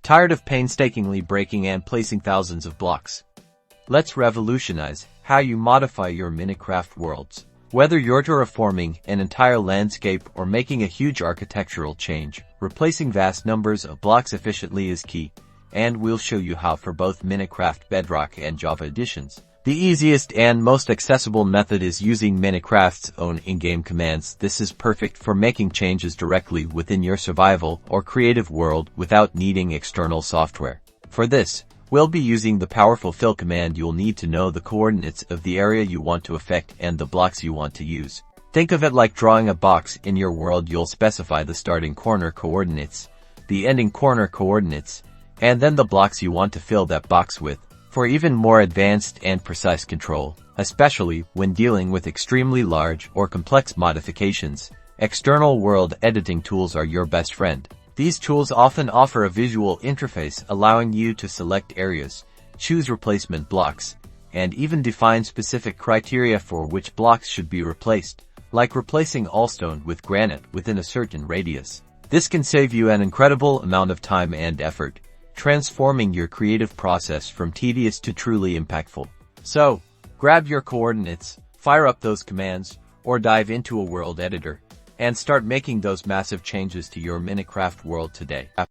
Tired of painstakingly breaking and placing thousands of blocks? Let's revolutionize how you modify your Minecraft worlds. Whether you're terraforming an entire landscape or making a huge architectural change, replacing vast numbers of blocks efficiently is key, and we'll show you how for both Minecraft Bedrock and Java editions. The easiest and most accessible method is using Minecraft's own in-game commands. This is perfect for making changes directly within your survival or creative world without needing external software. For this, we'll be using the powerful fill command. You'll need to know the coordinates of the area you want to affect and the blocks you want to use. Think of it like drawing a box in your world. You'll specify the starting corner coordinates, the ending corner coordinates, and then the blocks you want to fill that box with. For even more advanced and precise control, especially when dealing with extremely large or complex modifications, external world editing tools are your best friend. These tools often offer a visual interface allowing you to select areas, choose replacement blocks, and even define specific criteria for which blocks should be replaced, like replacing all stone with granite within a certain radius. This can save you an incredible amount of time and effort, transforming your creative process from tedious to truly impactful. So, grab your coordinates, fire up those commands, or dive into a world editor, and start making those massive changes to your Minecraft world today.